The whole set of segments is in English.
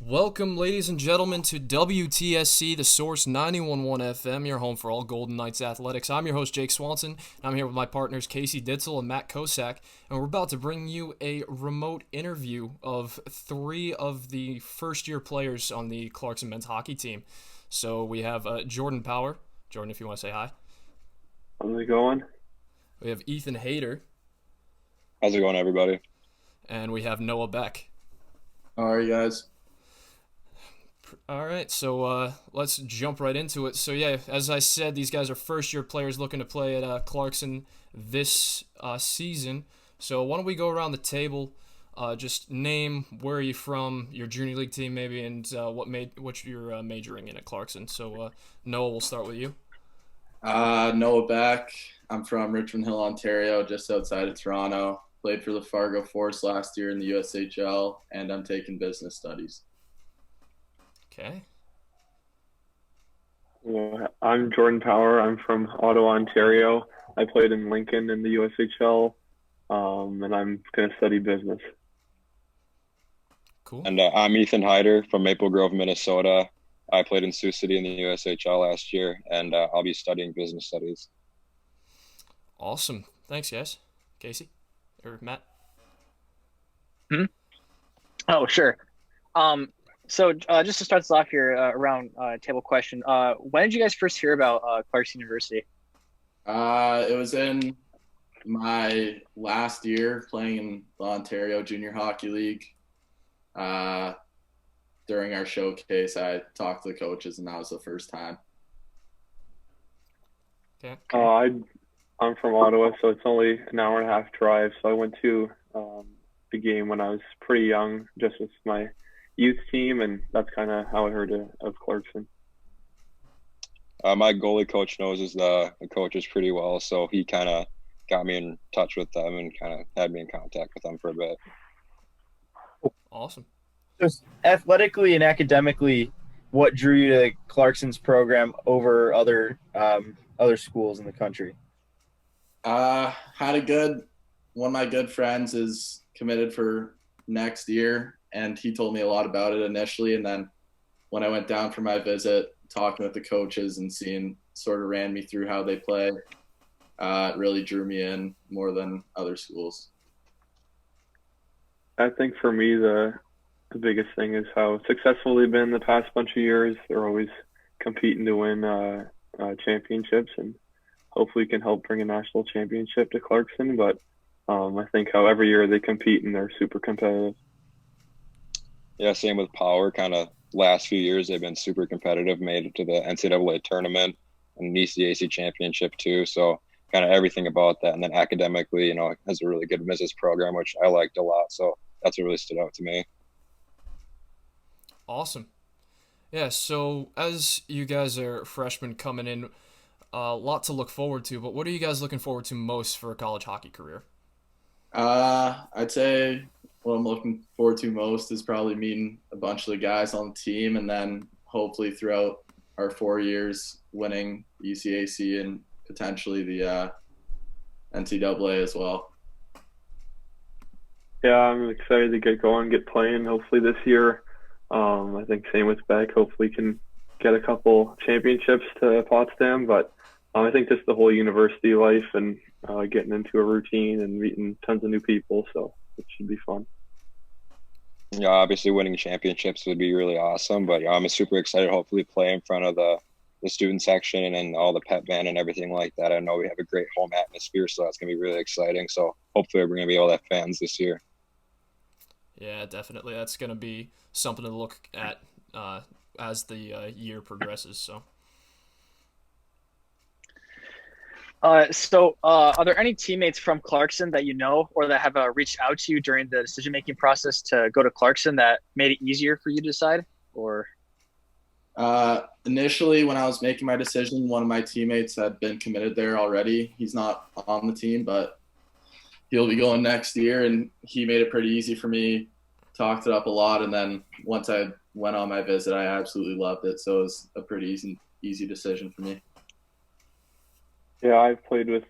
Welcome, ladies and gentlemen, to WTSC, the Source 91.1 FM, your home for all Golden Knights athletics. I'm your host, Jake Swanson, and I'm here with my partners, Casey Ditzel and Matt Kosak, and we're about to bring you a remote interview of three of the first-year players on the Clarkson men's hockey team. So we have Jordan Power. Jordan, if you want to say hi. How's it going? We have Ethan Haider, How's it going, everybody? and we have Noah Beck. How are you guys? All right, so let's jump right into it. So yeah, as I said, these guys are first-year players looking to play at Clarkson this season. So why don't we go around the table, just name where are you from, your junior league team maybe, and what you're majoring in at Clarkson. So Noah, we'll start with you. Noah Beck. I'm from Richmond Hill, Ontario, just outside of Toronto. Played for the Fargo Force last year in the USHL, and I'm taking business studies. Okay. Well, I'm Jordan Power. I'm from Ottawa, Ontario. I played in Lincoln in the USHL, and I'm going to study business. Cool. And I'm Ethan Haider from Maple Grove, Minnesota. I played in Sioux City in the USHL last year, and I'll be studying business studies. Awesome. Thanks, guys. Casey or Matt? Oh, sure. So just to start us off here around table question, when did you guys first hear about Clarkson University? It was in my last year playing in the Ontario Junior Hockey League. During our showcase, I talked to the coaches, and that was the first time. Okay. I'm from Ottawa, so it's only an hour and a half drive. So I went to the game when I was pretty young, just with my youth team, and that's kind of how I heard of Clarkson. My goalie coach knows the coaches pretty well, so he kind of got me in touch with them and kind of had me in contact with them for a bit. Awesome. Just athletically and academically, what drew you to Clarkson's program over other schools in the country? One of my good friends is committed for next year, and he told me a lot about it initially. And then when I went down for my visit, talking with the coaches and seeing, sort of ran me through how they play, it really drew me in more than other schools. I think for me, the biggest thing is how successful they've been the past bunch of years. They're always competing to win championships, and hopefully can help bring a national championship to Clarkson. But I think how every year they compete and they're super competitive. Yeah, same with Power. Kind of last few years, they've been super competitive, made it to the NCAA tournament and the ECAC championship too. So kind of everything about that. And then academically, has a really good business program, which I liked a lot. So that's what really stood out to me. Awesome. Yeah, so as you guys are freshmen coming in, a lot to look forward to, but what are you guys looking forward to most for a college hockey career? I'd say what I'm looking forward to most is probably meeting a bunch of the guys on the team, and then hopefully throughout our 4 years winning ECAC and potentially the NCAA as well. Yeah, I'm excited to get going, get playing hopefully this year. I think same with Beck. Hopefully can get a couple championships to Potsdam, but I think just the whole university life and getting into a routine and meeting tons of new people, so it should be fun. Yeah, obviously winning championships would be really awesome, but I'm super excited to hopefully play in front of the student section and all the pep band and everything like that. I know we have a great home atmosphere, so that's going to be really exciting. So hopefully we're going to be able to have fans this year. Yeah, definitely. That's going to be something to look at as the year progresses. So are there any teammates from Clarkson that you know or that have reached out to you during the decision-making process to go to Clarkson that made it easier for you to decide? Or initially, when I was making my decision, one of my teammates had been committed there already. He's not on the team, but he'll be going next year, and he made it pretty easy for me, talked it up a lot, and then once I went on my visit, I absolutely loved it. So it was a pretty easy decision for me. Yeah, I've played with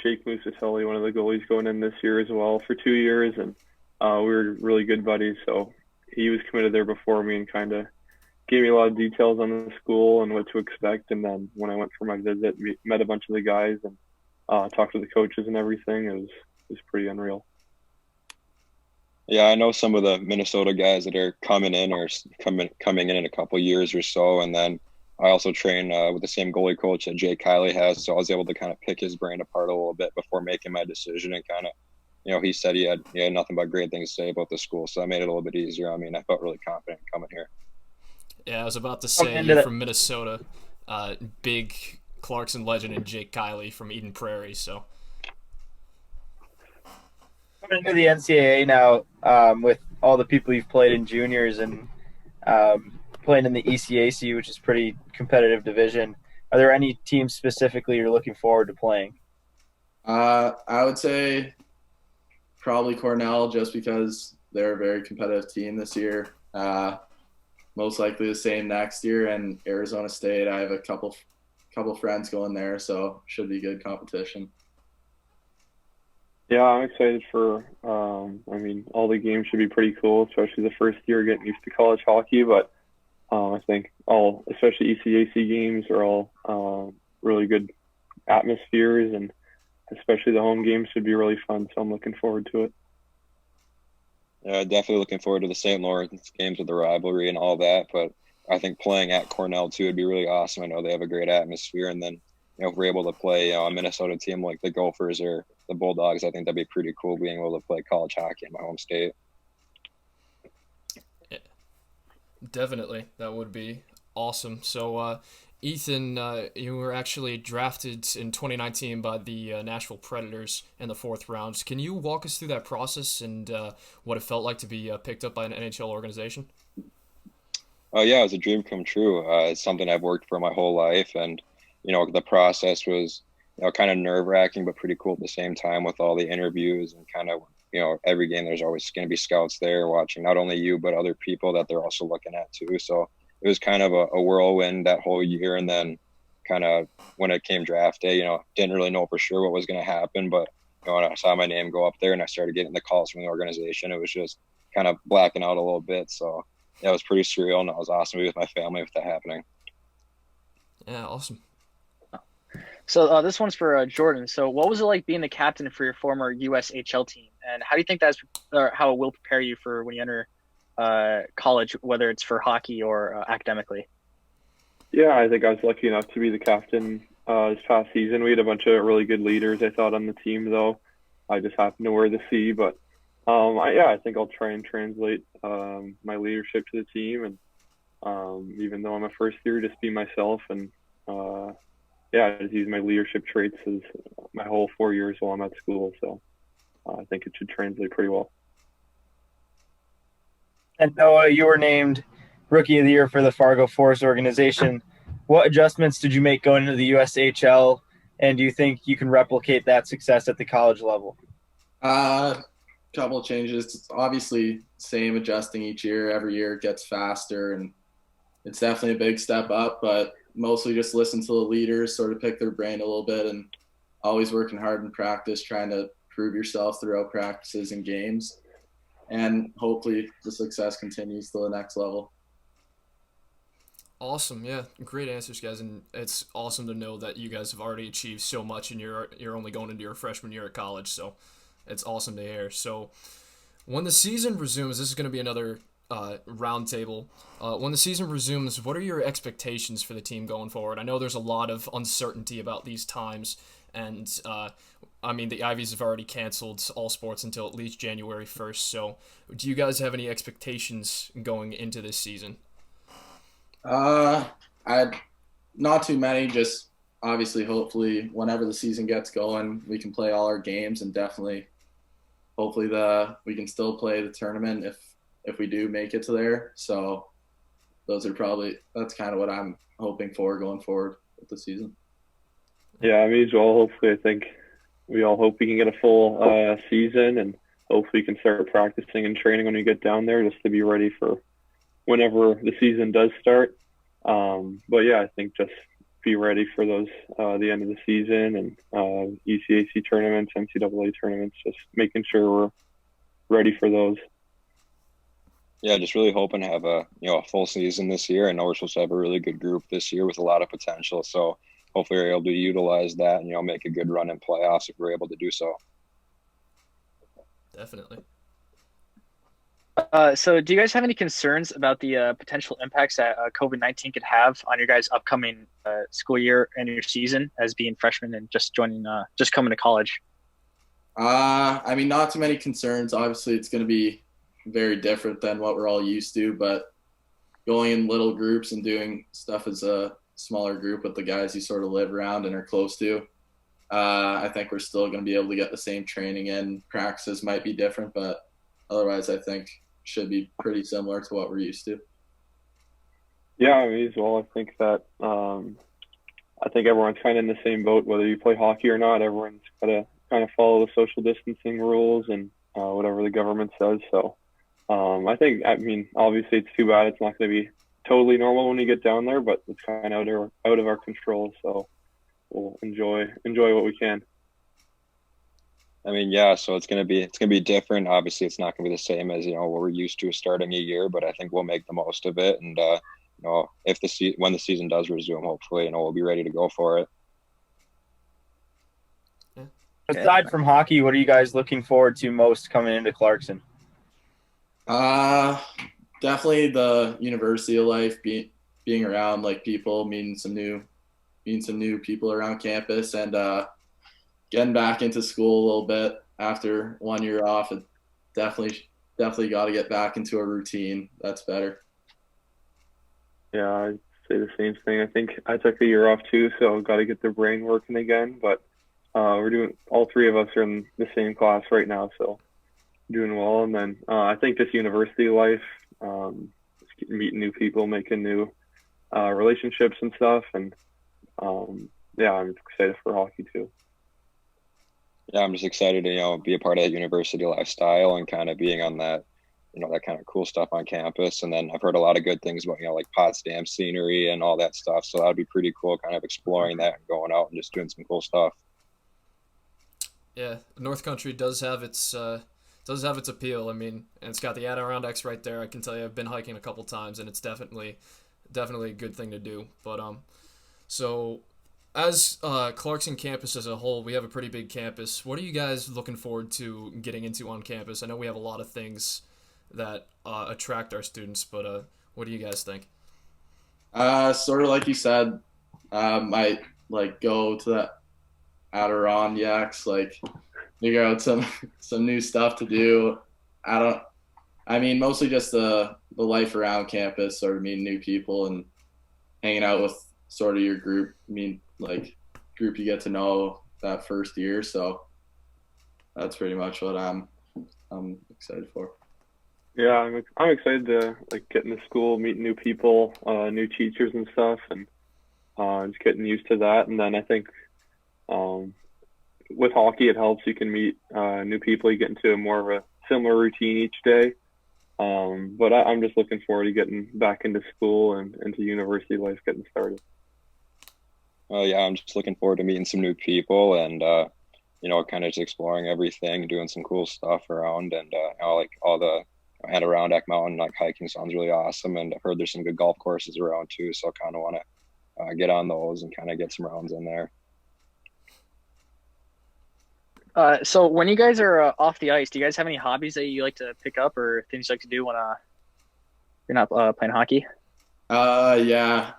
Jake Musatelli, one of the goalies going in this year as well, for 2 years, and we were really good buddies. So he was committed there before me and kind of gave me a lot of details on the school and what to expect. And then when I went for my visit, met a bunch of the guys and talked to the coaches and everything. It was pretty unreal. Yeah, I know some of the Minnesota guys that are coming in or coming in a couple years or so, and then I also train with the same goalie coach that Jake Kiley has, so I was able to kind of pick his brain apart a little bit before making my decision. And kind of, he said he had nothing but great things to say about the school, so that made it a little bit easier. I mean, I felt really confident coming here. Yeah, I was about to say you're from Minnesota, big Clarkson legend and Jake Kiley from Eden Prairie, so. Coming into the NCAA now, with all the people you've played in juniors and playing in the ECAC, which is a pretty competitive division, are there any teams specifically you're looking forward to playing? I would say probably Cornell, just because they're a very competitive team this year. Most likely the same next year, and Arizona State. I have a couple friends going there, so should be good competition. Yeah, I'm excited for. All the games should be pretty cool, especially the first year getting used to college hockey. But I think especially ECAC games, are all really good atmospheres, and especially the home games should be really fun. So I'm looking forward to it. Yeah, definitely looking forward to the St. Lawrence games with the rivalry and all that. But I think playing at Cornell too would be really awesome. I know they have a great atmosphere, and then if we're able to play a Minnesota team like the Gophers or the Bulldogs, I think that'd be pretty cool being able to play college hockey in my home state. Yeah, definitely, that would be awesome. So, Ethan, you were actually drafted in 2019 by the Nashville Predators in the 4th round. Can you walk us through that process and what it felt like to be picked up by an NHL organization? Yeah, it was a dream come true. It's something I've worked for my whole life, and the process was kind of nerve-wracking but pretty cool at the same time, with all the interviews and kind of every game there's always going to be scouts there watching not only you but other people that they're also looking at too. So it was kind of a whirlwind that whole year. And then kind of when it came draft day, didn't really know for sure what was going to happen, but when I saw my name go up there and I started getting the calls from the organization, it was just kind of blacking out a little bit. So yeah, it was pretty surreal, and it was awesome to be with my family with that happening. Yeah, awesome. So this one's for Jordan. So what was it like being the captain for your former USHL team, and how do you think how it will prepare you for when you enter college, whether it's for hockey or academically? Yeah, I think I was lucky enough to be the captain this past season. We had a bunch of really good leaders, I thought, on the team, though. I just happened to wear the C, but I think I'll try and translate my leadership to the team, and even though I'm a first year, just be myself and just use my leadership traits as my whole 4 years while I'm at school. So I think it should translate pretty well. And Noah, you were named Rookie of the Year for the Fargo Force organization. What adjustments did you make going into the USHL, and do you think you can replicate that success at the college level? Couple of changes. It's obviously same adjusting each year. Every year it gets faster, and it's definitely a big step up, but mostly just listen to the leaders, sort of pick their brain a little bit, and always working hard in practice, trying to prove yourself throughout practices and games. And hopefully the success continues to the next level. Awesome, yeah, great answers, guys, and it's awesome to know that you guys have already achieved so much, and you're only going into your freshman year at college, so it's awesome to hear. So when the season resumes, this is going to be another roundtable. When the season resumes, what are your expectations for the team going forward? I know there's a lot of uncertainty about these times, and the Ivies have already canceled all sports until at least January 1st. So do you guys have any expectations going into this season? Not too many. Just obviously, hopefully, whenever the season gets going, we can play all our games, and definitely, hopefully, we can still play the tournament if we do make it to there. So that's kind of what I'm hoping for going forward with the season. Yeah, me as well. Hopefully, I think we all hope we can get a full season, and hopefully we can start practicing and training when we get down there, just to be ready for whenever the season does start. But yeah, I think just be ready for those the end of the season and ECAC tournaments, NCAA tournaments, just making sure we're ready for those. Yeah, just really hoping to have a full season this year. I know we're supposed to have a really good group this year with a lot of potential. So hopefully we're able to utilize that and make a good run in playoffs if we're able to do so. Definitely. So do you guys have any concerns about the potential impacts that COVID-19 could have on your guys' upcoming school year and your season as being freshmen and just coming to college? I mean, not too many concerns. Obviously, it's going to be very different than what we're all used to, but going in little groups and doing stuff as a smaller group with the guys you sort of live around and are close to, I think we're still going to be able to get the same training in. Practices might be different, but otherwise, I think should be pretty similar to what we're used to. Yeah, I mean, as well. I think that I think everyone's kind of in the same boat, whether you play hockey or not. Everyone's got to kind of follow the social distancing rules and whatever the government says. So I think, I mean, obviously it's too bad it's not going to be totally normal when you get down there, but it's kind of out of our control. So we'll enjoy what we can. I mean, yeah, so it's gonna be different. Obviously, it's not gonna be the same as what we're used to starting a year, but I think we'll make the most of it. And if when the season does resume, hopefully, we'll be ready to go for it. Aside from hockey, what are you guys looking forward to most coming into Clarkson? Definitely the university life, being around like people, meeting some new people around campus, and getting back into school a little bit after 1 year off. It definitely got to get back into a routine. That's better. Yeah, I'd say the same thing. I think I took a year off too, so I've got to get the brain working again. But all three of us are in the same class right now, so doing well. And then I think just university life, just meeting new people, making new relationships and stuff. And yeah, I'm excited for hockey too. Yeah, I'm just excited to be a part of that university lifestyle and kind of being on that that kind of cool stuff on campus. And then I've heard a lot of good things about like Potsdam scenery and all that stuff. So that'd be pretty cool, kind of exploring that and going out and just doing some cool stuff. Yeah, North Country does have its appeal. I mean, and it's got the Adirondacks right there. I can tell you, I've been hiking a couple times, and it's definitely a good thing to do. But so as Clarkson campus as a whole, we have a pretty big campus. What are you guys looking forward to getting into on campus? I know we have a lot of things that attract our students, but what do you guys think? Sort of like you said, might like go to the Adirondacks, like figure out some new stuff to do. I mean, mostly just the life around campus, sort of meeting new people and hanging out with sort of your group. I mean, like group you get to know that first year. So that's pretty much what I'm excited for. Yeah, I'm excited to like get into school, meet new people, new teachers and stuff, and just getting used to that. And then I think with hockey, it helps. You can meet new people. You get into a more of a similar routine each day. But I'm just looking forward to getting back into school and into university life, getting started. Yeah, I'm just looking forward to meeting some new people and kind of just exploring everything, doing some cool stuff around, and like all the Adirondack Mountain like hiking sounds really awesome. And I've heard there's some good golf courses around too, so I kind of want to get on those and kind of get some rounds in there. So when you guys are off the ice, do you guys have any hobbies that you like to pick up or things you like to do when you're not playing hockey? Yeah,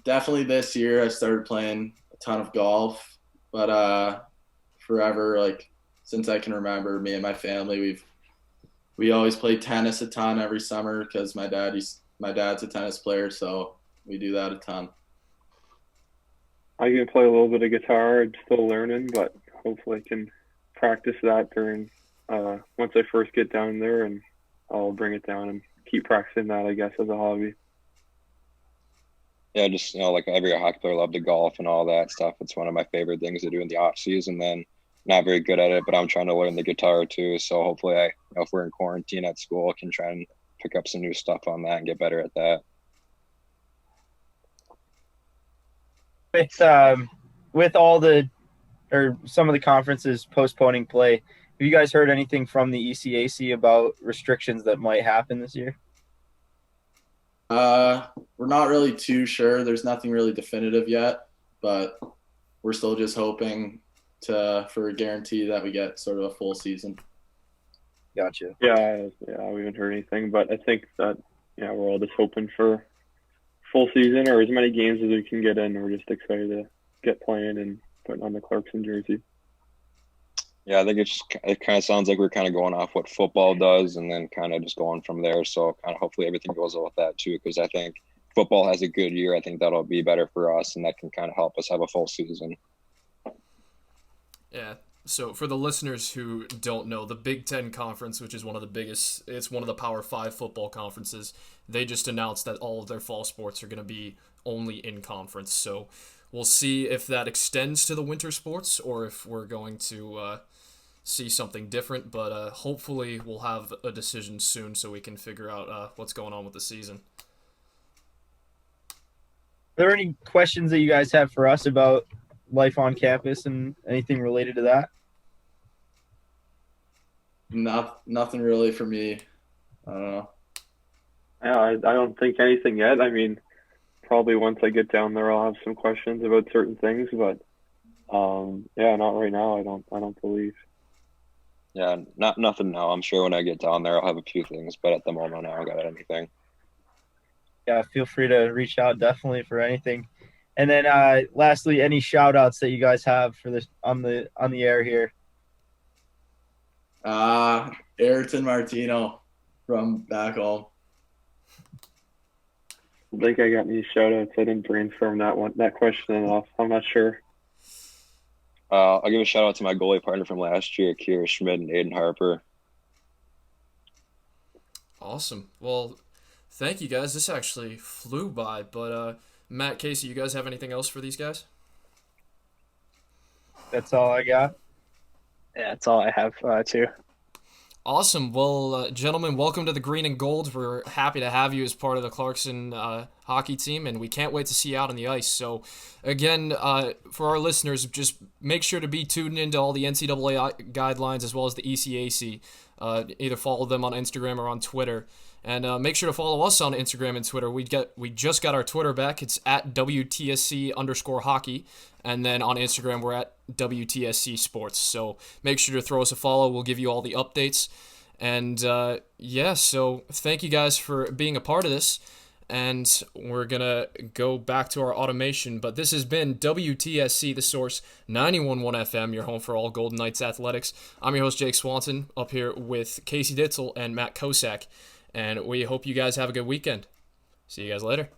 definitely this year I started playing a ton of golf, but forever, like since I can remember, me and my family, we always play tennis a ton every summer because my dad's a tennis player, so we do that a ton. I can play a little bit of guitar. I'm still learning, but hopefully I can practice that during once I first get down there, and I'll bring it down and keep practicing that, I guess, as a hobby. Yeah, just like every hockey player, love to golf and all that stuff. It's one of my favorite things to do in the off season. Then not very good at it, but I'm trying to learn the guitar too. So hopefully if we're in quarantine at school, I can try and pick up some new stuff on that and get better at that. With all some of the conferences postponing play, you guys heard anything from the ECAC about restrictions that might happen this year? We're not really too sure. There's nothing really definitive yet, but we're still just hoping for a guarantee that we get sort of a full season. Gotcha. Yeah, we haven't heard anything, but I think that we're all just hoping for full season or as many games as we can get in. We're just excited to get playing and putting on the Clarkson jersey. Yeah, I think it kind of sounds like we're kind of going off what football does and then kind of just going from there. So kind of hopefully everything goes well with that too, because I think football has a good year. I think that'll be better for us, and that can kind of help us have a full season. Yeah. So for the listeners who don't know, the Big Ten Conference, which is one of the biggest, it's one of the Power 5 football conferences, they just announced that all of their fall sports are going to be only in conference. So we'll see if that extends to the winter sports or if we're going to see something different. But hopefully we'll have a decision soon so we can figure out what's going on with the season. Are there any questions that you guys have for us about life on campus and anything related to that? Nothing really for me. I don't know. Yeah, I don't think anything yet. I mean, probably once I get down there, I'll have some questions about certain things, but not right now. I don't believe. Yeah, nothing now. I'm sure when I get down there, I'll have a few things, but at the moment, I don't got anything. Yeah, feel free to reach out definitely for anything. And then lastly, any shout outs that you guys have for this on the air here? Ayrton Martino from back home. I think I got any shout outs. I didn't brainstorm that question enough. I'm not sure. I'll give a shout out to my goalie partner from last year, Kira Schmidt and Aiden Harper. Awesome. Well, thank you guys. This actually flew by, but Matt, Casey, you guys have anything else for these guys? That's all I got. Yeah, that's all I have too. Awesome. Well, gentlemen, welcome to the Green and Gold. We're happy to have you as part of the Clarkson hockey team, and we can't wait to see you out on the ice. So, again, for our listeners, just make sure to be tuned into all the NCAA guidelines as well as the ECAC. Either follow them on Instagram or on Twitter. And make sure to follow us on Instagram and Twitter. We just got our Twitter back. It's at WTSC_hockey. And then on Instagram, we're at WTSC Sports. So make sure to throw us a follow. We'll give you all the updates. And so thank you guys for being a part of this. And we're going to go back to our automation. But this has been WTSC, The Source, 91.1 FM, your home for all Golden Knights athletics. I'm your host, Jake Swanson, up here with Casey Ditzel and Matt Kosak. And we hope you guys have a good weekend. See you guys later.